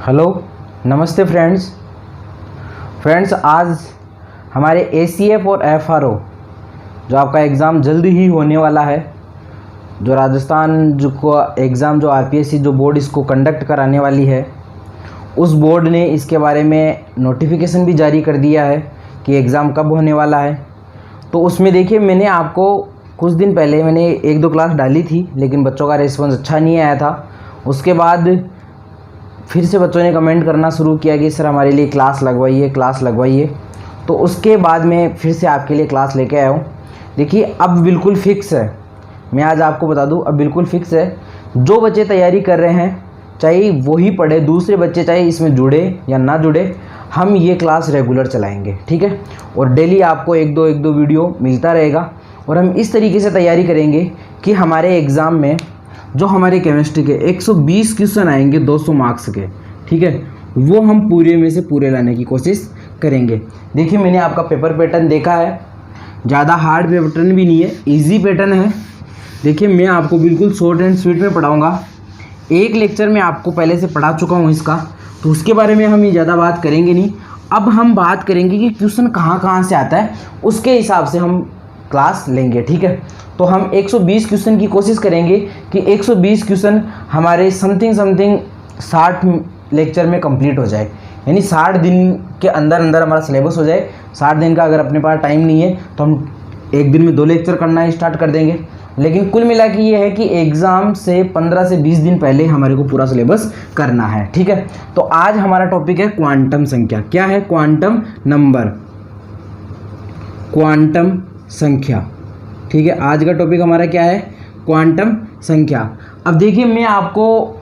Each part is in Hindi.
हेलो, नमस्ते फ्रेंड्स। आज हमारे ACF और FRO जो आपका एग्ज़ाम जल्दी ही होने वाला है, जो राजस्थान जो को एग्ज़ाम जो RPSC जो बोर्ड इसको कंडक्ट कराने वाली है, उस बोर्ड ने इसके बारे में नोटिफिकेशन भी जारी कर दिया है कि एग्ज़ाम कब होने वाला है। तो उसमें देखिए, मैंने आपको कुछ दिन पहले मैंने 1-2 क्लास डाली थी, लेकिन बच्चों का रिस्पॉन्स अच्छा नहीं आया था। उसके बाद फिर से बच्चों ने कमेंट करना शुरू किया कि सर हमारे लिए क्लास लगवाइए। तो उसके बाद मैं फिर से आपके लिए क्लास लेके आया हूँ। देखिए, अब बिल्कुल फिक्स है, मैं आज आपको बता दूँ, अब बिल्कुल फिक्स है। जो बच्चे तैयारी कर रहे हैं, चाहे वो ही पढ़े, दूसरे बच्चे चाहे इसमें जुड़े या ना जुड़े, हम ये क्लास रेगुलर चलाएंगे, ठीक है। और डेली आपको एक दो वीडियो मिलता रहेगा। और हम इस तरीके से तैयारी करेंगे कि हमारे एग्ज़ाम में जो हमारे केमिस्ट्री के 120 क्वेश्चन आएंगे 200 मार्क्स के, ठीक है, वो हम पूरे में से पूरे लाने की कोशिश करेंगे। देखिए, मैंने आपका पेपर पैटर्न देखा है, ज़्यादा हार्ड पैटर्न भी नहीं है, इजी पैटर्न है। देखिए, मैं आपको बिल्कुल शॉर्ट एंड स्वीट में पढ़ाऊँगा। एक लेक्चर में आपको पहले से पढ़ा चुका हूँ इसका, तो उसके बारे में हम ये ज़्यादा बात करेंगे नहीं। अब हम बात करेंगे कि क्वेश्चन कहाँ से आता है, उसके हिसाब से हम क्लास लेंगे, ठीक है। तो हम 120 क्वेश्चन की कोशिश करेंगे कि 120 क्वेश्चन हमारे समथिंग 60 लेक्चर में कंप्लीट हो जाए, यानी 60 दिन के अंदर हमारा सिलेबस हो जाए। 60 दिन का अगर अपने पास टाइम नहीं है तो हम एक दिन में 2 लेक्चर करना स्टार्ट कर देंगे। लेकिन कुल मिला के ये है कि एग्ज़ाम से 15 से 20 दिन पहले हमारे को पूरा सिलेबस करना है, ठीक है। तो आज हमारा टॉपिक है क्वांटम संख्या। क्या है? क्वांटम नंबर, क्वांटम संख्या, ठीक है। आज का टॉपिक हमारा क्या है? क्वांटम संख्या। अब देखिए, मैं आपको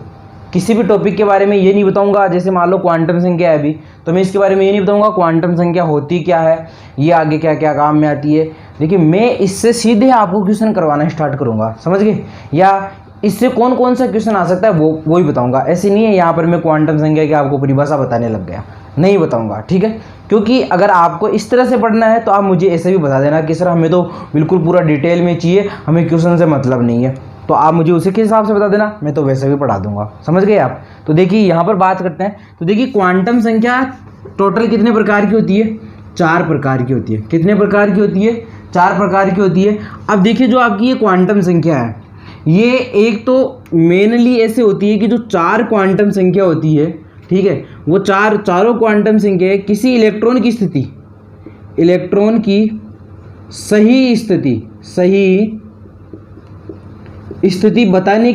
किसी भी टॉपिक के बारे में ये नहीं बताऊंगा, जैसे मान लो क्वांटम संख्या है अभी, तो मैं इसके बारे में ये नहीं बताऊंगा क्वांटम संख्या होती क्या है, ये आगे क्या क्या काम में आती है। देखिए, मैं इससे सीधे आपको क्वेश्चन करवाना स्टार्ट करूंगा, समझ गए? या इससे कौन सा क्वेश्चन आ सकता है वो ही बताऊंगा। ऐसे नहीं है यहाँ पर मैं क्वांटम संख्या की आपको परिभाषा बताने लग गया, नहीं बताऊंगा, ठीक है। क्योंकि अगर आपको इस तरह से पढ़ना है तो आप मुझे ऐसे भी बता देना कि सर हमें तो बिल्कुल पूरा डिटेल में चाहिए, हमें क्वेश्चन से मतलब नहीं है, तो आप मुझे उसी के हिसाब से बता देना, मैं तो वैसे भी पढ़ा दूंगा, समझ गए आप। तो देखिए, यहाँ पर बात करते हैं। तो देखिए, क्वांटम संख्या टोटल कितने प्रकार की होती है? 4 प्रकार की होती है। कितने प्रकार की होती है? 4 प्रकार की होती है। अब देखिए, जो आपकी ये क्वांटम संख्या है, ये एक तो मेनली ऐसे होती है कि जो 4 क्वांटम संख्या होती है, ठीक है, वो चारों क्वांटम संख्या किसी इलेक्ट्रॉन की सही स्थिति बताने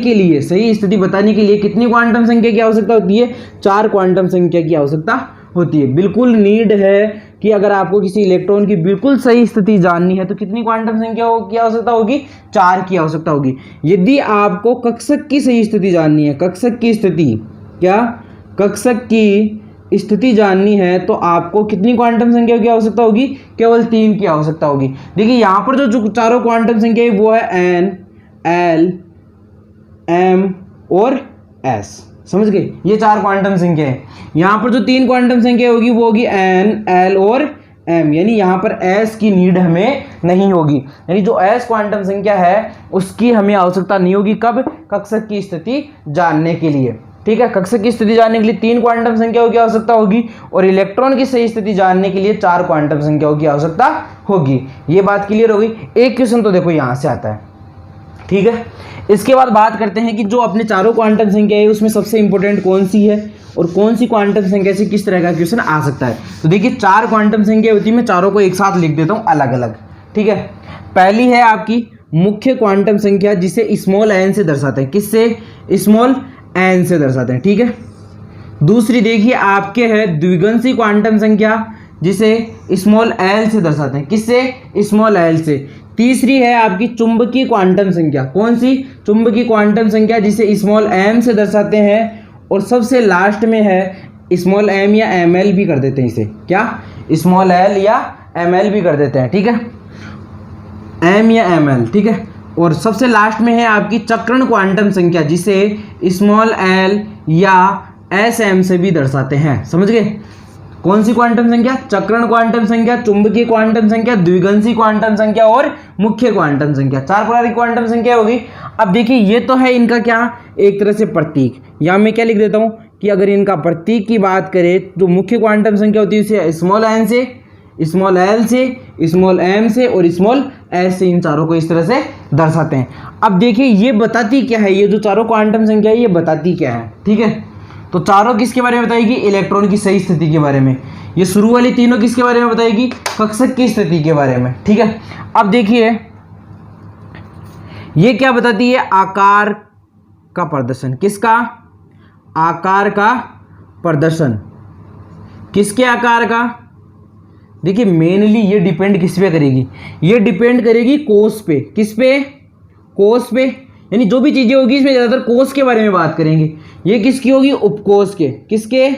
के लिए कितनी क्वांटम संख्या की आवश्यकता होती है? 4 क्वांटम संख्या की आवश्यकता होती है। बिल्कुल नीड है कि अगर आपको किसी इलेक्ट्रॉन की बिल्कुल सही स्थिति जाननी है तो कितनी क्वांटम संख्या की आवश्यकता होगी? 4 की आवश्यकता होगी। यदि आपको कक्षक की सही स्थिति जाननी है, कक्षक की स्थिति जाननी है, तो आपको कितनी क्वांटम संख्या की आवश्यकता होगी? केवल 3 की आवश्यकता होगी। देखिए, यहाँ पर जो चारों क्वांटम संख्या है वो है N, L, M और S, समझ गए? ये 4 क्वांटम संख्या है। यहाँ पर जो 3 क्वांटम संख्या होगी वो होगी N, L और M, यानी यहाँ पर S की नीड हमें नहीं होगी, यानी जो S क्वांटम संख्या है उसकी हमें आवश्यकता नहीं होगी। कब? कक्षक की स्थिति जानने के लिए, ठीक है। कक्षक की स्थिति जानने के लिए 3 क्वांटम संख्याओं की आवश्यकता होगी और इलेक्ट्रॉन की सही स्थिति जानने के लिए 4 क्वांटम संख्याओं की आवश्यकता होगी। ये बात क्लियर हो गई। एक क्वेश्चन तो देखो यहाँ से आता है, ठीक है। इसके बाद बात करते हैं कि जो अपने चारों क्वांटम संख्या है उसमें सबसे इंपॉर्टेंट कौन सी है और कौन सी क्वांटम संख्या से किस तरह का क्वेश्चन आ सकता है। तो देखिए, 4 क्वांटम संख्या होती है, मैं चारों को एक साथ लिख देता हूँ अलग अलग, ठीक है। पहली है आपकी मुख्य क्वांटम संख्या, जिसे स्मॉल n से दर्शाते हैं। किससे? स्मॉल n से दर्शाते हैं, ठीक है। दूसरी देखिए आपके है द्विगंशी क्वांटम संख्या, जिसे स्मॉल l से दर्शाते हैं। किससे? स्मॉल l से। तीसरी है आपकी चुंबकीय क्वांटम संख्या। कौन सी? चुंबकीय क्वांटम संख्या, जिसे स्मॉल m से दर्शाते हैं। और सबसे लास्ट में है स्मॉल m या ml भी कर देते हैं इसे। क्या? स्मॉल l या ml भी कर देते हैं, ठीक है, m या ml, ठीक है। और सबसे लास्ट में है आपकी चक्रण क्वांटम संख्या, जिसे स्मॉल l या sm से भी दर्शाते हैं, समझ गए? कौन सी क्वांटम संख्या? चक्रण क्वांटम संख्या, चुंबकीय क्वांटम संख्या, द्विगंशी क्वांटम संख्या और मुख्य क्वांटम संख्या। 4 प्रकार की क्वांटम संख्या होगी। अब देखिए, ये तो है इनका क्या, एक तरह से प्रतीक, या मैं क्या लिख देता हूँ कि अगर इनका प्रतीक की बात करें तो मुख्य क्वांटम संख्या होती है उसे स्मॉल एन से, स्मॉल एल से, स्मॉल एम से और स्मॉल एस से, इन चारों को इस तरह से दर्शाते हैं। अब देखिए ये बताती क्या है, ये जो चारों क्वांटम संख्या है ये बताती क्या है, ठीक है। तो चारों किसके बारे में बताएगी, इलेक्ट्रॉन की सही स्थिति के बारे में। ये शुरू वाली तीनों किसके बारे में बताएगी, कक्षक की स्थिति के बारे में, ठीक है। अब देखिए ये क्या बताती है, आकार का प्रदर्शन, किसका, आकार का प्रदर्शन, किसके आकार का। देखिए मेनली ये डिपेंड किस पे करेगी, ये डिपेंड करेगी कोष पे, किस पे, कोष पे, यानी जो भी चीजें होगी इसमें ज्यादातर कोष के बारे में बात करेंगे। ये किसकी होगी, उपकोष के, किसके,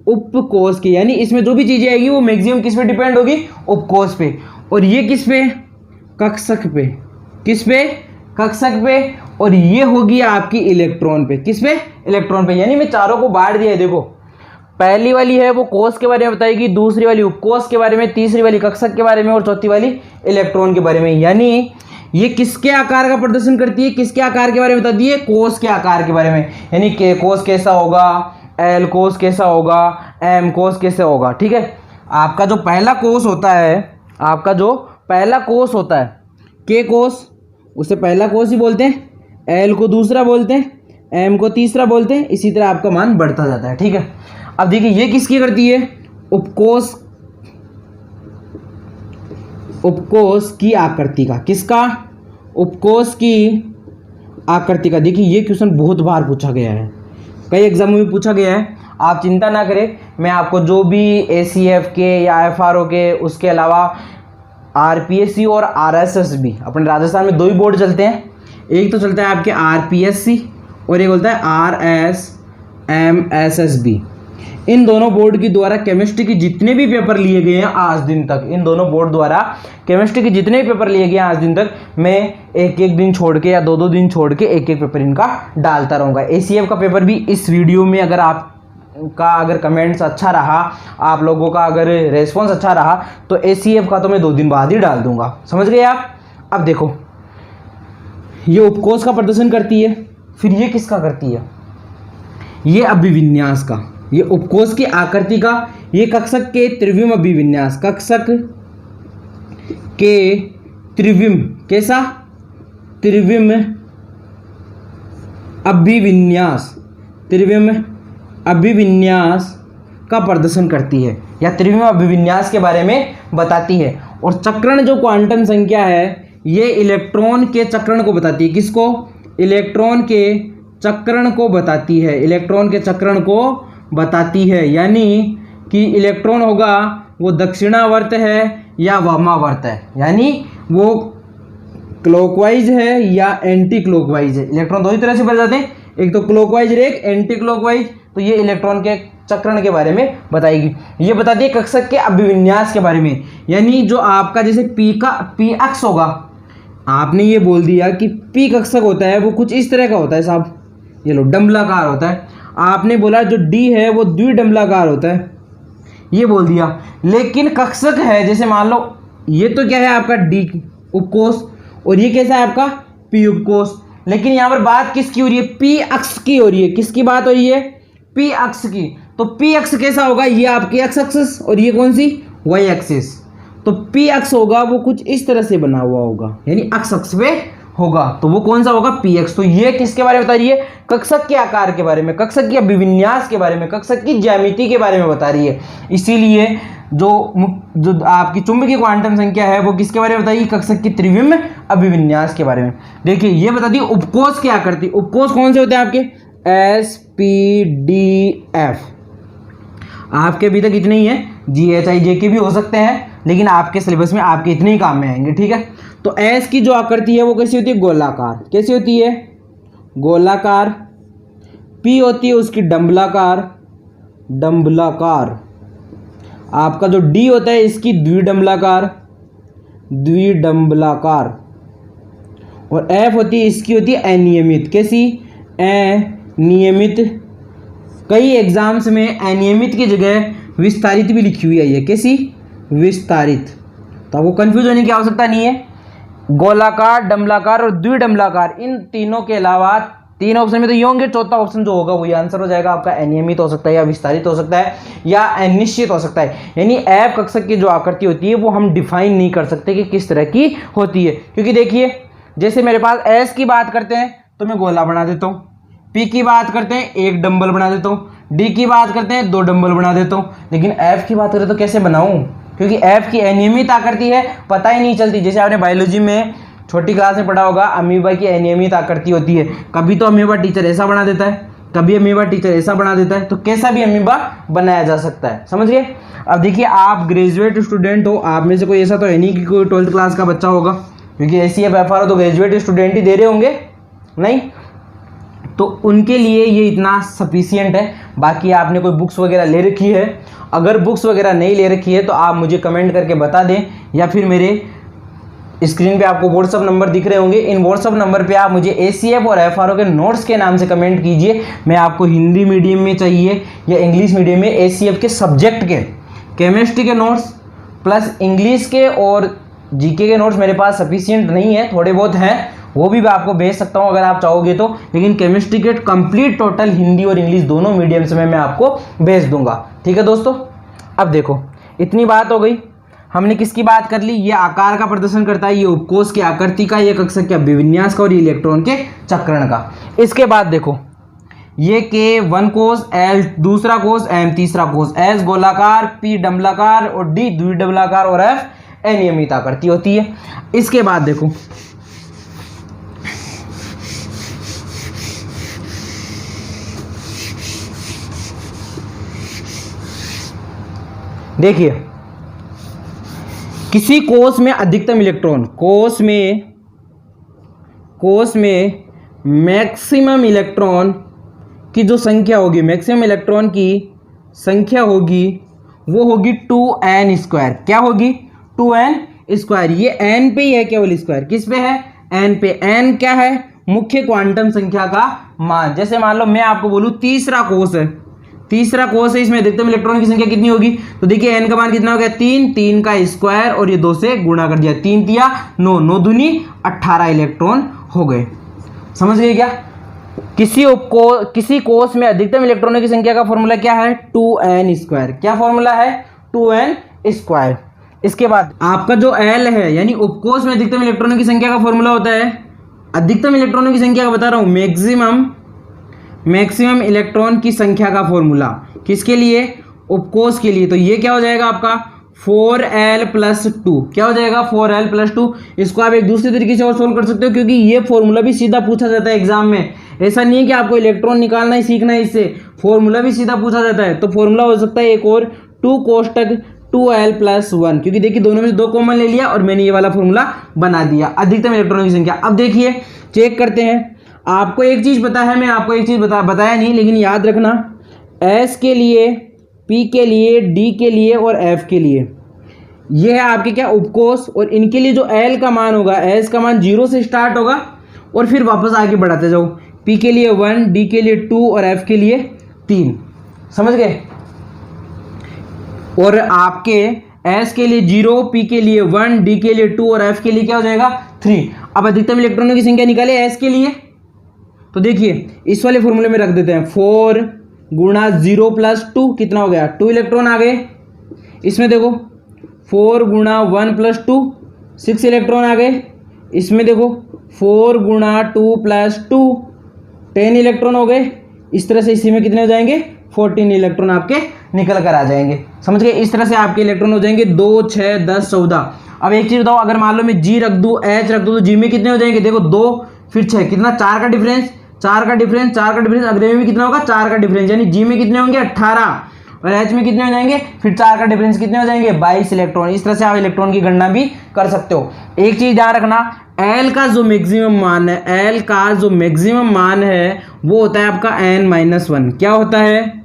उपकोष के, यानी इसमें जो भी चीजें आएगी वो मैक्सिमम किस पे डिपेंड होगी, उपकोष पे। और ये किस पे, कक्षक पे, किस पे, कक्षक पे। और ये होगी आपकी इलेक्ट्रॉन पे, किस पे, इलेक्ट्रॉन पे। यानी मैं चारों को बांट दिया है, देखो पहली वाली है वो कोष के बारे में बताएगी, दूसरी वाली उपकोष के बारे में, तीसरी वाली कक्षक के बारे में और चौथी वाली इलेक्ट्रॉन के बारे में। यानी ये किसके आकार का प्रदर्शन करती है, किसके आकार के बारे में बताती है, कोष के आकार के बारे में। यानी के कोष कैसा होगा, एल कोष कैसा होगा, एम कोष कैसे होगा, ठीक है। आपका जो पहला कोष होता है, आपका जो पहला कोष होता है के कोष, उसे पहला कोष ही बोलते हैं, एल को दूसरा बोलते हैं, एम को तीसरा बोलते हैं, इसी तरह आपका मान बढ़ता जाता है, ठीक है। अब देखिए ये किसकी करती है, उपकोष, उपकोष की आकृति का, किसका, उपकोष की आकृति का। देखिए ये क्वेश्चन बहुत बार पूछा गया है, कई एग्जामों में पूछा गया है। आप चिंता ना करें, मैं आपको जो भी ACF के या FRO के, उसके अलावा RPSC और RSSB, अपने राजस्थान में 2 ही बोर्ड चलते हैं, एक तो चलता है आपके RPSC और एक बोलता है RSMSSB। इन दोनों बोर्ड की द्वारा केमिस्ट्री के जितने भी पेपर लिए गए हैं आज दिन तक, इन दोनों बोर्ड द्वारा केमिस्ट्री के जितने भी पेपर लिए गए हैं आज दिन तक, मैं एक एक दिन छोड़ के या 2-2 दिन छोड़ के एक एक पेपर इनका डालता रहूँगा। ACF का पेपर भी इस वीडियो में अगर आपका अगर कमेंट्स अच्छा रहा, आप लोगों का अगर रेस्पॉन्स अच्छा रहा, तो ACF का तो मैं 2 दिन बाद ही डाल दूंगा, समझ गए आप। अब देखो ये उपकोष का प्रदर्शन करती है, फिर ये किसका करती है, ये अभिविन्यास का, ये उपकोष की आकृति का, ये कक्षक के त्रिविम अभिविन्यास, कक्षक के त्रिविम, कैसा, त्रिविम अभिविन्यास, त्रिविम अभिविन्यास का प्रदर्शन करती है या त्रिविम अभिविन्यास के बारे में बताती है। और चक्रण जो क्वांटम संख्या है ये इलेक्ट्रॉन के चक्रण को बताती है, किसको, इलेक्ट्रॉन के चक्रण को बताती है, इलेक्ट्रॉन के चक्रण को बताती है। यानी कि इलेक्ट्रॉन होगा वो दक्षिणावर्त है या वामावर्त है, यानी वो क्लॉकवाइज है या एंटी क्लॉकवाइज है। इलेक्ट्रॉन 2 ही तरह से बन जाते हैं, एक तो क्लॉकवाइज और एक एंटी क्लॉकवाइज। तो ये इलेक्ट्रॉन के चक्रण के बारे में बताएगी। ये बताती है कक्षक के अभिविन्यास के बारे में, यानी जो आपका जैसे पी अक्ष होगा, आपने ये बोल दिया कि पी कक्षक होता है वो कुछ इस तरह का होता है साहब, ये लो डंबलाकार होता है। आपने बोला जो डी है वो द्विडंबलाकार होता है, ये बोल दिया। लेकिन कक्षक है जैसे मान लो ये तो क्या है आपका डी उपकोष और ये कैसा है आपका पी उपकोष, लेकिन यहाँ पर बात किसकी हो रही है, पी अक्ष की हो रही है। किसकी बात हो रही है, पी अक्ष की। तो पी अक्ष कैसा होगा, ये आपकी एक्स एक्सिस और ये कौन सी, वाई एक्सिस। तो पी अक्ष होगा वो कुछ इस तरह से बना हुआ होगा, यानी अक्ष अक्ष पे होगा, तो वो कौन सा होगा, पी एक्स। तो ये किसके बारे में बता रही है, कक्षक के आकार के बारे में, कक्षक के अभिविन्यास के बारे में, कक्षक की ज्यामिति के बारे में बता रही है। इसीलिए जो आपकी चुंबकीय क्वांटम संख्या है वो किसके बारे में बताइए, कक्षक की त्रिविम अभिविन्यास के बारे में। देखिए ये बता दी उपकोष की आकृति। उपकोष कौन से होते हैं आपके, SPDF। आपके अभी तक इतने ही हैं, GHI के भी हो सकते हैं, लेकिन आपके सिलेबस में आपके इतने ही काम में आएंगे, ठीक है। तो S की जो आकृति है वो कैसी होती है, गोलाकार। कैसी होती है, गोलाकार। P होती है उसकी डंबलाकार, डंबलाकार। आपका जो D होता है इसकी द्विडंबलाकार, द्विडंबलाकार। और F होती है इसकी होती है अनियमित। कैसी, अनियमित। कई एग्जाम्स में अनियमित की जगह विस्तारित भी लिखी हुई है, ये कैसी, विस्तारित। तो आपको कंफ्यूज होने की आवश्यकता नहीं है। गोलाकार, डंबलाकार और द्विडंबलाकार, इन तीनों के अलावा 3 ऑप्शन में तो ये होंगे, चौथा ऑप्शन जो होगा वही आंसर हो जाएगा आपका। अनियमित हो सकता है या विस्तारित हो सकता है या अनिश्चित हो सकता है। यानी ऐप कक्षक की जो आकृति होती है वो हम डिफाइन नहीं कर सकते कि किस तरह की होती है, क्योंकि देखिए जैसे मेरे पास एस की बात करते हैं तो मैं गोला बना देता हूँ, पी की बात करते हैं 1 डंबल बना देता हूँ, डी की बात करते हैं 2 डंबल बना देता हूँ, लेकिन एफ की बात करें तो कैसे बनाऊँ, क्योंकि एफ की अनियमित आकृति है, पता ही नहीं चलती। जैसे आपने बायोलॉजी में छोटी क्लास में पढ़ा होगा, अमीबा की अनियमित आकृति होती है, कभी तो अमीबा टीचर ऐसा बना देता है, कभी अमीबा टीचर ऐसा बना देता है, तो कैसा भी अमीबा बनाया जा सकता है, समझ गए। अब देखिए आप ग्रेजुएट स्टूडेंट हो, आप में से कोई ऐसा तो है नहीं कि कोई 12th क्लास का बच्चा होगा, क्योंकि एसीएफ एफआरओ तो ग्रेजुएट स्टूडेंट ही दे रहे होंगे, नहीं, तो उनके लिए ये इतना सफिशियंट है। बाकी आपने कोई बुक्स वगैरह ले रखी है, अगर बुक्स वगैरह नहीं ले रखी है तो आप मुझे कमेंट करके बता दें, या फिर मेरे स्क्रीन पे आपको व्हाट्सअप नंबर दिख रहे होंगे, इन व्हाट्सअप नंबर पे आप मुझे एसीएफ और एफआरओ के नोट्स के नाम से कमेंट कीजिए। मैं आपको हिंदी मीडियम में चाहिए या इंग्लिश मीडियम में एसीएफ के सब्जेक्ट के, केमिस्ट्री के नोट्स प्लस इंग्लिश के और जीके के नोट्स मेरे पास सफिशियंट नहीं है, थोड़े बहुत हैं, वो भी मैं आपको भेज सकता हूँ अगर आप चाहोगे तो, लेकिन केमिस्ट्री के कंप्लीट टोटल हिंदी और इंग्लिश दोनों मीडियम से मैं आपको भेज दूंगा। ठीक है दोस्तों, अब देखो इतनी बात हो गई, हमने किसकी बात कर ली, ये आकार का प्रदर्शन करता है, ये उपकोष की आकृति का, ये कक्षक के अभिविन्यास का और ये इलेक्ट्रॉन के चक्रण का। इसके बाद देखो ये के 1 कोष, एल दूसरा कोष, एम तीसरा कोष, एस गोलाकार, पी डंबलाकार और डी द्विडंबलाकार और एफ अनियमित आकृति होती है। इसके बाद देखो देखिए किसी कोष में अधिकतम इलेक्ट्रॉन, कोष में मैक्सिमम इलेक्ट्रॉन की जो संख्या होगी, मैक्सिमम इलेक्ट्रॉन की संख्या होगी वो होगी 2n²। क्या होगी? 2n²। ये n पे ही है केवल, स्क्वायर किस पे है? n पे। n क्या है? मुख्य क्वांटम संख्या का मान। जैसे मान लो मैं आपको बोलूं तीसरा कोष है, इसमें अधिकतम इलेक्ट्रॉन की संख्या कितनी होगी? तो देखिए n का मान कितना हो गया? 3, 3 का स्क्वायर और ये 2 से गुणा कर दिया, 3 तिया 9, 9 दूनी 18 इलेक्ट्रॉन हो गए। समझ गए क्या? किसी कोष में अधिकतम इलेक्ट्रॉनों की संख्या का फॉर्मूला क्या है? 2n²। क्या फॉर्मूला है? 2n²। इसके बाद आपका जो L है, यानी उपकोष में अधिकतम इलेक्ट्रॉनों की संख्या का फॉर्मूला होता है, अधिकतम इलेक्ट्रॉनों की संख्या का बता रहा हूं, मैक्सिमम इलेक्ट्रॉन की संख्या का फॉर्मूला किसके लिए? उपकोष के लिए। तो ये क्या हो जाएगा आपका? 4l+2। क्या हो जाएगा? 4l+2। इसको आप एक दूसरे तरीके से और सोल्व कर सकते हो, क्योंकि ये फॉर्मूला भी सीधा पूछा जाता है एग्जाम में। ऐसा नहीं है कि आपको इलेक्ट्रॉन निकालना ही सीखना है, इससे फॉर्मूला भी सीधा पूछा जाता है। तो फॉर्मूला हो सकता है एक और 2 कोष्टक 2l+1, क्योंकि देखिए दोनों में से 2 कॉमन ले लिया और मैंने ये वाला फॉर्मूला बना दिया, अधिकतम इलेक्ट्रॉनों की संख्या। अब देखिए चेक करते हैं। आपको एक चीज पता है, मैं आपको एक चीज बताया नहीं, लेकिन याद रखना, S के लिए, P के लिए, D के लिए और F के लिए ये है आपके क्या? उपकोष। और इनके लिए जो L का मान होगा, S का मान 0 से स्टार्ट होगा और फिर वापस आगे बढ़ाते जाओ। P के लिए 1, D के लिए 2 और F के लिए 3। समझ गए? और आपके S के लिए 0, P के लिए 1, D के लिए 2 और F के लिए क्या हो जाएगा? 3। अब अधिकतम इलेक्ट्रॉनों की संख्या निकाले S के लिए, तो देखिए इस वाले फॉर्मूले में रख देते हैं। 4 गुणा 0+2 कितना हो गया? 2 इलेक्ट्रॉन आ गए। इसमें देखो 4 गुणा 1+2 6 इलेक्ट्रॉन आ गए। इसमें देखो 4 गुणा 2+2 10 इलेक्ट्रॉन हो गए। इस तरह से इसी में कितने हो जाएंगे? 14 इलेक्ट्रॉन आपके निकल कर आ जाएंगे। समझ गए? इस तरह से आपके इलेक्ट्रॉन हो जाएंगे 2, 6, 10, 14। अब एक चीज बताओ, अगर मान लो मैं G रख दूं, H रख दूं, तो G में कितने हो जाएंगे? देखो 2 फिर 6, कितना? 4 का डिफरेंस, 4 का डिफरेंस, अगले में भी कितना होगा? 4 का डिफरेंस, यानी G में कितने होंगे? 18 और H में कितने हो जाएंगे? फिर 4 का डिफरेंस कितने हो जाएंगे? 22 इलेक्ट्रॉन। इस तरह से आप इलेक्ट्रॉन की गणना भी कर सकते हो। एक चीज ध्यान रखना, L का जो मैक्सिमम मान है, वो होता है आपका n-1। क्या होता है?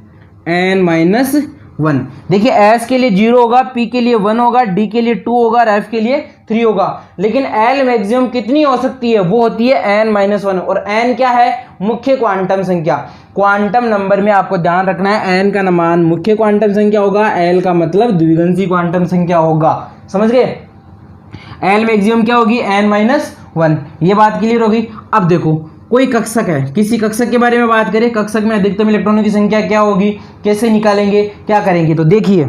n-1। देखिए S के लिए 0 होगा, P के लिए 1 होगा, D के लिए 2 होगा और F के लिए 3 होगा। लेकिन L मैक्सिमम कितनी हो सकती है? वो होती है n-1। और n क्या है? मुख्य क्वांटम संख्या। क्वांटम नंबर में आपको ध्यान रखना है, n का मान मुख्य क्वांटम संख्या होगा, L का मतलब द्विगुणित क्वांटम संख्या होगा। समझ गए? L मैक्सिमम क्या होगी? n-1। ये बात क्लियर होगी। अब देखो कोई कक्षक है, किसी कक्षक के बारे में बात करें, कक्षक में अधिकतम इलेक्ट्रॉनों की संख्या क्या होगी, कैसे निकालेंगे, क्या करेंगे। तो देखिए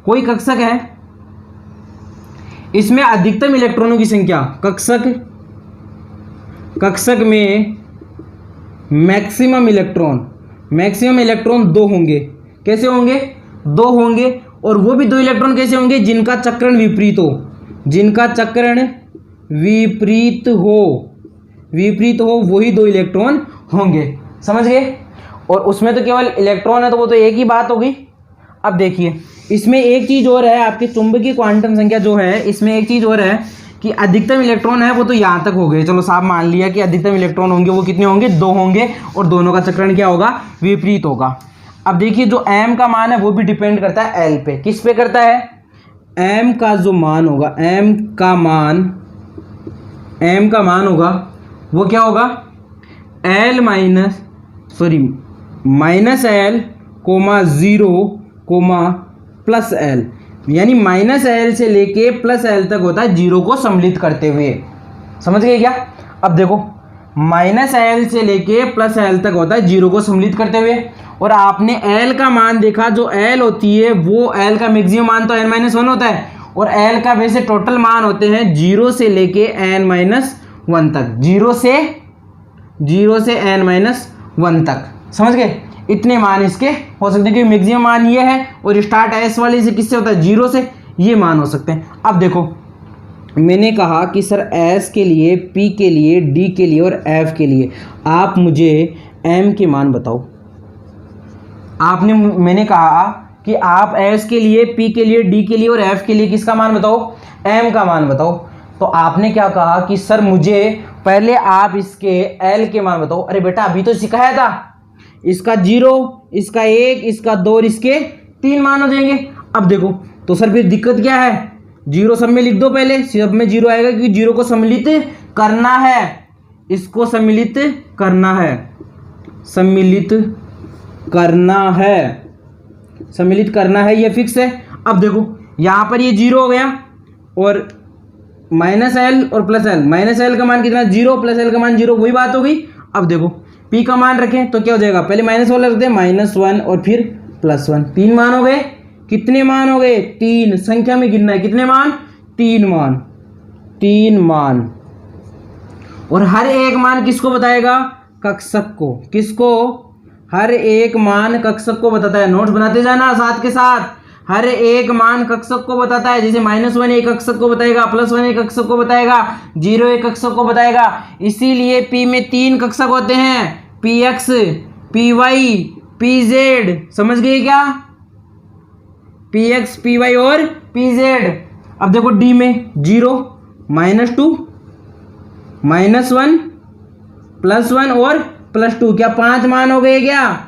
कोई कक्षक है, इसमें अधिकतम इलेक्ट्रॉनों की संख्या, कक्षक में मैक्सिमम इलेक्ट्रॉन 2 होंगे। कैसे होंगे? 2 होंगे। और वो भी 2 इलेक्ट्रॉन कैसे होंगे? जिनका चक्रण विपरीत हो, वही 2 इलेक्ट्रॉन होंगे। समझ गए? और उसमें तो केवल इलेक्ट्रॉन है तो वो तो एक ही बात होगी। अब देखिए इसमें एक चीज और है, आपकी चुंबकीय क्वांटम संख्या जो है, इसमें एक चीज और है कि अधिकतम इलेक्ट्रॉन है वो तो यहाँ तक हो गए, चलो साफ मान लिया कि अधिकतम इलेक्ट्रॉन होंगे वो कितने होंगे? 2 होंगे, और दोनों का चक्रण क्या होगा? विपरीत होगा। अब देखिए जो m का मान है वो भी डिपेंड करता है l पे। किस पे करता है? m का जो मान होगा, m का मान होगा वो क्या होगा? -l, 0, +l, यानी -l से लेके +l तक होता है 0 को सम्मिलित करते हुए। समझ गए क्या? अब देखो -l से लेके +l तक होता है 0 को सम्मिलित करते हुए। और आपने l का मान देखा, जो l होती है वो l का मैक्सिमम मान तो n-1 होता है, और l का वैसे टोटल मान होते हैं 0 से लेके n-1 तक, 0 से n-1 तक। समझ गए? इतने मान इसके हो सकते हैं, क्योंकि मैक्सिमम मान ये है और स्टार्ट s वाले से किससे होता है? 0 से। ये मान हो सकते हैं। अब देखो मैंने कहा कि सर s के लिए, p के लिए, d के लिए और f के लिए आप मुझे m के मान बताओ। मैंने कहा कि आप s के लिए, p के लिए, d के लिए और f के लिए किसका मान बताओ? m का मान बताओ। तो आपने क्या कहा कि सर मुझे पहले आप इसके l के मान बताओ। अरे बेटा अभी तो सिखाया था, इसका 0, इसका 1, इसका 2 और इसके 3 मान हो जाएंगे। अब देखो तो सर फिर दिक्कत क्या है? 0 सब में लिख दो, पहले सब में 0 आएगा क्योंकि 0 को सम्मिलित करना है, इसको सम्मिलित करना है, ये फिक्स है। अब देखो यहाँ पर ये 0 हो गया, और -l और +l, -l का मान कितना? 0, +l का मान 0, वही बात हो गई। अब देखो p का मान रखें तो क्या हो जाएगा? पहले -1 रख दे, -1 और फिर +1, 3 मान हो गए। कितने मान हो गए? 3। संख्या में गिनना है, कितने मान? 3 मान। और हर एक मान किसको बताएगा? कक्षक को। किसको? हर एक मान कक्षक को बताता है। नोट्स बनाते जाना साथ के साथ। हर एक मान कक्षक को बताता है। जैसे -1 एक कक्षक को बताएगा, +1 एक कक्षक को बताएगा, 0 एक कक्षक को बताएगा। इसीलिए p में 3 कक्षक होते हैं, px, py, pz। समझ गए क्या? px, py और pz। अब देखो d में 0, -2, -1, +1 और +2, क्या 5 मान हो गए क्या?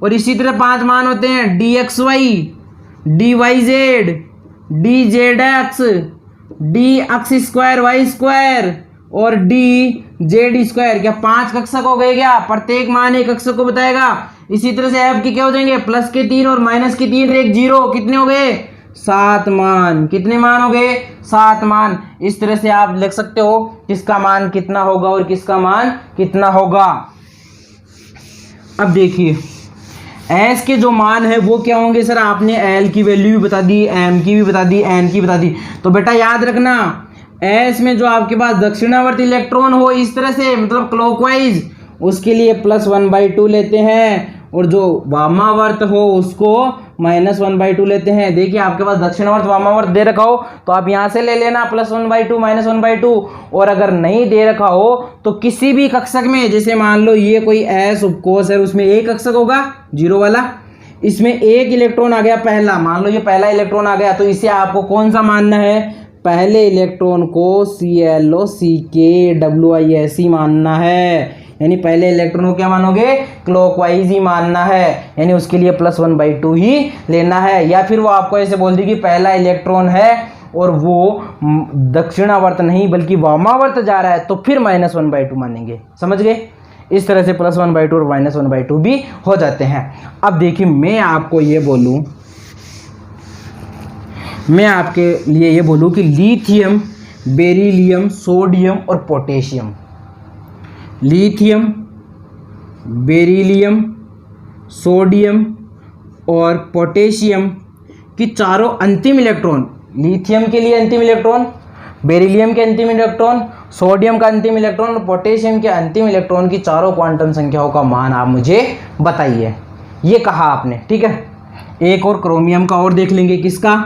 और इसी तरह 5 मान होते हैं dxy, dyz, dzx, dx2y2 और dz2। क्या 5 कक्षक हो गए क्या? प्रत्येक मान एक कक्षक को बताएगा। इसी तरह से f के क्या हो जाएंगे? प्लस के 3 और माइनस के 3 एक 0, कितने हो गए? 7 मान। कितने मान हो गए? 7 मान। इस तरह से आप लिख सकते हो किसका मान कितना होगा और किसका मान कितना होगा। अब देखिए s के जो मान है वो क्या होंगे? सर आपने l की वैल्यू भी बता दी, m की भी बता दी, n की बता दी। तो बेटा याद रखना s में जो आपके पास दक्षिणावर्त इलेक्ट्रॉन हो इस तरह से, मतलब क्लॉकवाइज, उसके लिए +1/2 लेते हैं, और जो वामावर्त हो उसको -1/2 लेते हैं। देखिए आपके पास दक्षिणावर्त वामावर्त दे रखा हो तो आप यहाँ से ले लेना +1/2 -1/2, और अगर नहीं दे रखा हो तो किसी भी कक्षक में, जैसे मान लो ये कोई s उपकोष है, उसमें एक कक्षक होगा 0 वाला, इसमें एक इलेक्ट्रॉन आ गया पहला, मान लो ये पहला इलेक्ट्रॉन आ गया, तो इसे आपको कौन सा मानना है? पहले इलेक्ट्रॉन को ClO CkWiSe मानना है। यानी पहले इलेक्ट्रॉन को क्या मानोगे? क्लॉकवाइज ही मानना है, यानी उसके लिए +1/2 ही लेना है। या फिर वो आपको ऐसे बोल दी कि पहला इलेक्ट्रॉन है और वो दक्षिणावर्त नहीं बल्कि वामावर्त जा रहा है, तो फिर -1/2 मानेंगे। समझ गए? इस तरह से +1/2 और -1/2 भी हो जाते हैं। अब देखिए मैं आपको ये बोलूं, मैं आपके लिए ये बोलूं कि लिथियम, बेरिलियम, सोडियम और पोटेशियम, लिथियम, बेरिलियम, सोडियम और पोटेशियम की चारों अंतिम इलेक्ट्रॉन, लिथियम के लिए अंतिम इलेक्ट्रॉन, बेरिलियम के अंतिम इलेक्ट्रॉन, सोडियम का अंतिम इलेक्ट्रॉन और पोटेशियम के अंतिम इलेक्ट्रॉन की चारों क्वांटम संख्याओं का मान आप मुझे बताइए। ये कहा आपने, ठीक है। एक और क्रोमियम का और देख लेंगे, किसका?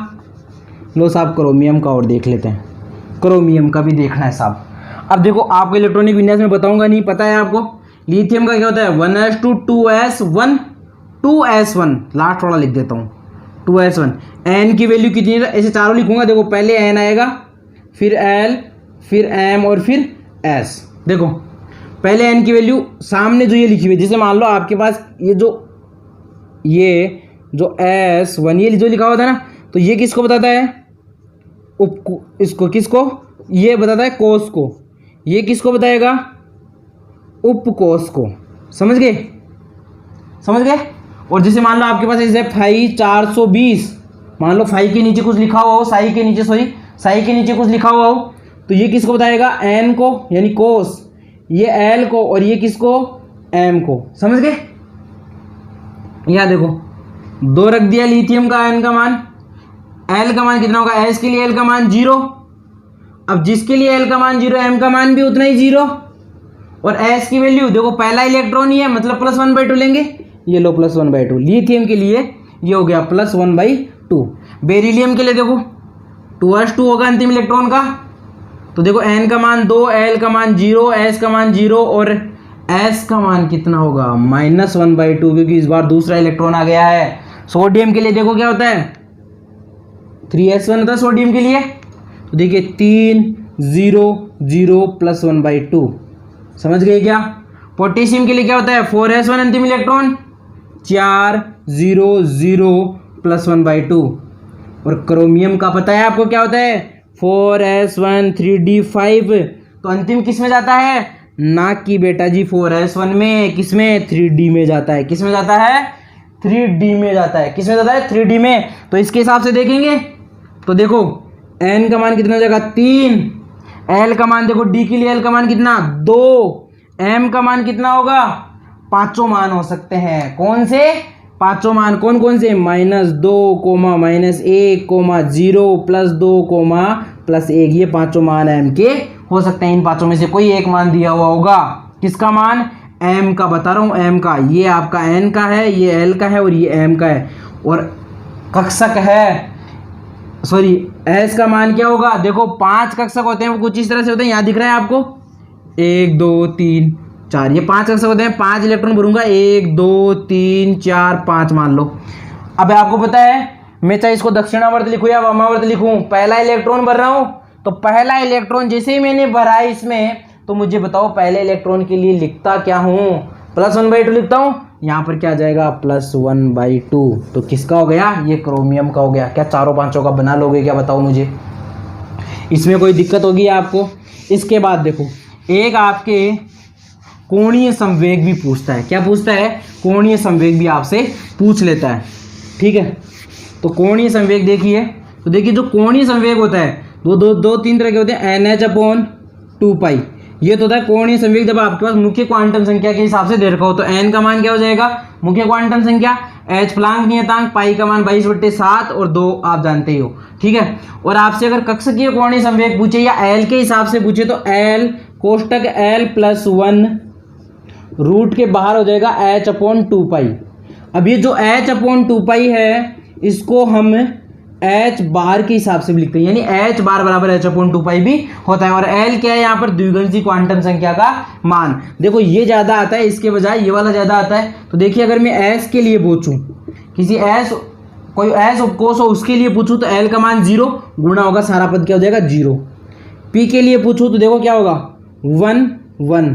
लो साहब, क्रोमियम का और देख लेते हैं, क्रोमियम का भी देखना है साहब। अब देखो, आपको इलेक्ट्रॉनिक विन्यास में बताऊंगा नहीं, पता है आपको। लिथियम का क्या होता है? 1s2 2s1 2s1, लास्ट वाला लिख देता हूँ 2s1। n की वैल्यू कितनी है? ऐसे चारों लिखूंगा, देखो पहले n आएगा, फिर l, फिर m और फिर s। देखो पहले n की वैल्यू सामने जो ये लिखी हुई है, जैसे मान लो आपके पास ये जो s1 ये जो लिखा हुआ था ना, तो ये किसको बताता है? इसको किसको? ये बताता है कोष को। ये किसको बताएगा? उपकोष को। समझ गए? समझ गए? और जैसे मान लो आपके पास ऐसे फाई 420, मान लो फाई के नीचे कुछ लिखा हुआ हो, साई के नीचे कुछ लिखा हुआ हो, तो ये किसको बताएगा? एन को, यानी कोष, ये एल को, और ये किसको? एम को। समझ गए? यहां देखो 2 रख दिया लिथियम का एन का मान, एल का मान कितना होगा? एस के लिए एल का मान 0। अब जिसके लिए एल का मान 0, एम का मान भी उतना ही 0। और एस की वैल्यू देखो, पहला इलेक्ट्रॉन ही है, मतलब +1/2 लेंगे। ये लो +1/2, लिथियम के लिए ये हो गया +1/2। बेरिलियम के लिए देखो 2s2 होगा अंतिम इलेक्ट्रॉन का, तो देखो n का मान 2, l का मान 0, s का मान 0 और s का मान कितना होगा? -1/2, क्योंकि इस बार दूसरा इलेक्ट्रॉन आ गया है। सोडियम के लिए देखो क्या होता है? 3s1 होता है सोडियम के लिए, तो देखिए 3 0 0 +1/2। समझ गए क्या? पोटेशियम के लिए क्या होता है? 4s1 अंतिम इलेक्ट्रॉन, 4 0 0 +1/2। और क्रोमियम का पता है आपको क्या होता है? 4s1 3d5। तो अंतिम किस में जाता है? ना कि बेटा जी 4s1 में, किस में? 3d में जाता है। किस में जाता है? 3d में जाता है। किस में जाता है? 3d में। तो इसके हिसाब से देखेंगे तो देखो n का मान कितना हो जाएगा? 3, l का मान देखो, d के लिए l का मान कितना? 2, m का मान कितना होगा? 5 मान हो सकते हैं। कौन से? 5 मान। कौन कौन से? -2, -1, -0, +2, +1। ये 5 मान m के हो सकते हैं। इन 5 में से कोई एक मान दिया हुआ होगा। किसका मान? m का बता रहा हूँ, m का। ये आपका n का है, ये l का है और ये m का है। और कक्षक है, सॉरी, s का मान क्या होगा? देखो 5 कक्षक होते हैं, वो कुछ इस तरह से होते हैं। यहाँ दिख रहा है आपको 1 2 3 4, ये 5 कक्षक होते हैं। 5 इलेक्ट्रॉन भरूंगा, 1 2 3 4 5 मान लो। अब आपको पता है, मैं चाहे इसको दक्षिणावर्त लिखूं या वामावर्त लिखूं, पहला इलेक्ट्रॉन भर रहा हूं, तो पहला इलेक्ट्रॉन जैसे ही मैंने भरा है इसमें, तो मुझे बताओ पहले इलेक्ट्रॉन के लिए लिखता क्या हूं? +1/2 लिखता हूं। यहाँ पर क्या आ जाएगा? +1/2। तो किसका हो गया? ये क्रोमियम का हो गया। क्या चारों पांचों का बना लोगे क्या? बताओ मुझे, इसमें कोई दिक्कत होगी आपको? इसके बाद देखो, एक आपके कोणीय संवेग भी पूछता है। क्या पूछता है? कोणीय संवेग भी आपसे पूछ लेता है, ठीक है। तो कोणीय संवेग देखिए, तो देखिए जो कोणीय संवेग होता है दो तीन तरह के होते हैं। NH/2π, ये तो होता है कोणीय संवेग जब आपके पास मुख्य क्वांटम संख्या के हिसाब से दे रखा हो। तो n का मान क्या हो जाएगा? मुख्य क्वांटम संख्या, h प्लांक नियतांक, पाई का मान 22/7 और 2 आप जानते ही हो, ठीक है। और आपसे अगर कक्षकीय कोणीय संवेग पूछे या l के हिसाब से पूछे, तो l कोष्टक l+1 रूट के बाहर हो जाएगा h/2π। अब ये जो h/2π है, इसको हम h बार के हिसाब से भी लिखते हैं, यानी h बार बराबर h/2π भी होता है। और l क्या है? यहाँ पर द्विगुणित क्वांटम संख्या का मान। देखो ये ज्यादा आता है, इसके बजाय ये वाला ज्यादा आता है। तो देखिए अगर मैं s के लिए पूछूं, किसी s, कोई s उपकोष हो, उसके लिए पूछूं, तो l का मान 0 गुणा होगा, सारा पद क्या हो जाएगा? 0। p के लिए पूछूं तो देखो क्या होगा? 1 1,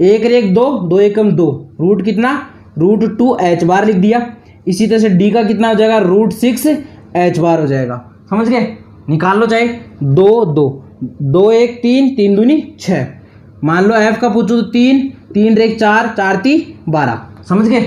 1 1 2, 2 1 2, रूट कितना? √2 h बार लिख दिया। इसी तरह से d का कितना हो जाएगा? √6 h बार हो जाएगा। समझ गए? निकाल लो, चाहे 2 2 2 1 3 3 दूनी 6। मान लो f का पूछो तो 3 3 1 4 4 3 12। समझ गए?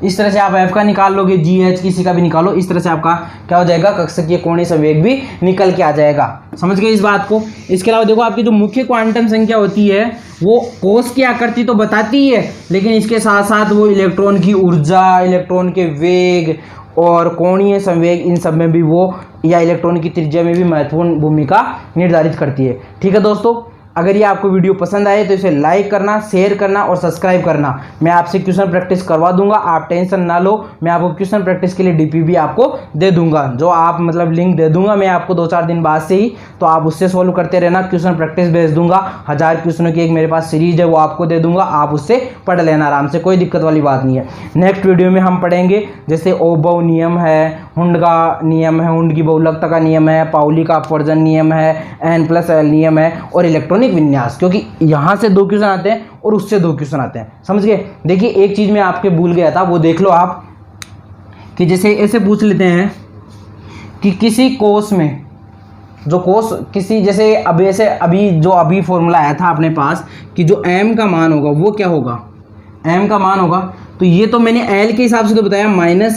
इस तरह से आप एफ का निकाल लोगे, जी एच किसी का भी निकालो, इस तरह से आपका क्या हो जाएगा, कक्षकीय कोणीय संवेग भी निकल के आ जाएगा। समझ गए इस बात को। इसके अलावा देखो आपकी जो मुख्य क्वांटम संख्या होती है वो कोष की आकृति तो बताती ही है, लेकिन इसके साथ साथ वो इलेक्ट्रॉन की ऊर्जा, इलेक्ट्रॉन के वेग और कोणीय संवेग, इन सब में भी वो, या इलेक्ट्रॉन की त्रिज्या में भी महत्वपूर्ण भूमिका निर्धारित करती है। ठीक है दोस्तों, अगर ये आपको वीडियो पसंद आए तो इसे लाइक करना, शेयर करना और सब्सक्राइब करना। मैं आपसे क्वेश्चन प्रैक्टिस करवा दूंगा, आप टेंशन ना लो। मैं आपको क्वेश्चन प्रैक्टिस के लिए डीपी भी आपको दे दूंगा, जो आप मतलब लिंक दे दूंगा मैं आपको 2-4 दिन बाद से ही, तो आप उससे सॉल्व करते रहना। क्वेश्चन प्रैक्टिस भेज दूंगा, 1000 क्वेश्चनों की एक मेरे पास सीरीज है, वो आपको दे दूंगा, आप उससे पढ़ लेना आराम से, कोई दिक्कत वाली बात नहीं है। नेक्स्ट वीडियो में हम पढ़ेंगे जैसे ओबव नियम है, हुंड का नियम है, हुंड की बहुलकता का नियम है, पाउली का अपवर्जन नियम है, N+L नियम है और इलेक्ट्रॉनिक विन्यास, क्योंकि यहाँ से 2 क्वेश्चन आते हैं और उससे 2 क्वेश्चन आते हैं। समझ गए। देखिए एक चीज मैं आपके भूल गया था, वो देख लो आप, कि जैसे ऐसे पूछ लेते हैं कि किसी कोष में, जो कोष किसी, जैसे अभी ऐसे अभी फॉर्मूला आया था अपने पास कि जो m का मान होगा वो क्या होगा, m का मान होगा, तो ये तो मैंने l के हिसाब से तो बताया -L,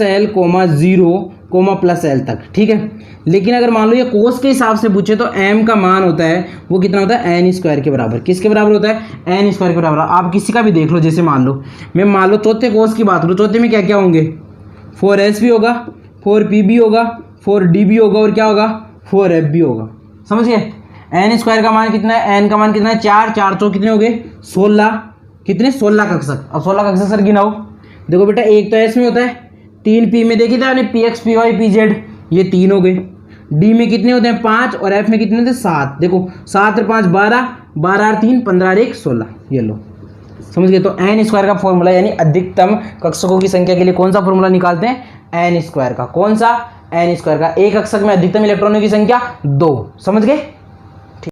0, +L तक, ठीक है। लेकिन अगर मान लो ये कोस के हिसाब से पूछे तो m का मान होता है वो कितना होता है, n² के बराबर। किसके बराबर होता है, n² के बराबर। आप किसी का भी देख लो, जैसे मान लो चौथे कोस की बात करूँ, चौथे में क्या क्या होंगे, 4s भी होगा, 4p भी होगा, 4d भी होगा और क्या होगा, 4f भी होगा। समझ गए। n² का मान कितना है, n का मान कितना है, 4, 4 चौक कितने हो गए, 16, कितने, 16 कक्षक। अब 16 कक्षक सर गिनाओ। देखो बेटा, एक तो s में होता है, 3 p में देखिए था px, py, pz, ये 3 हो गए। d में कितने होते हैं, 5 और f में कितने होते हैं, 7। देखो 7 और 5 12, 12 और 3 15 और 1 16, ये लो। समझ गए। तो n² का फॉर्मूला यानी अधिकतम कक्षकों की संख्या के लिए कौन सा फॉर्मूला निकालते हैं, n² का। कौन सा, n² का। एक कक्षक में अधिकतम इलेक्ट्रॉनों की संख्या 2। समझ गए।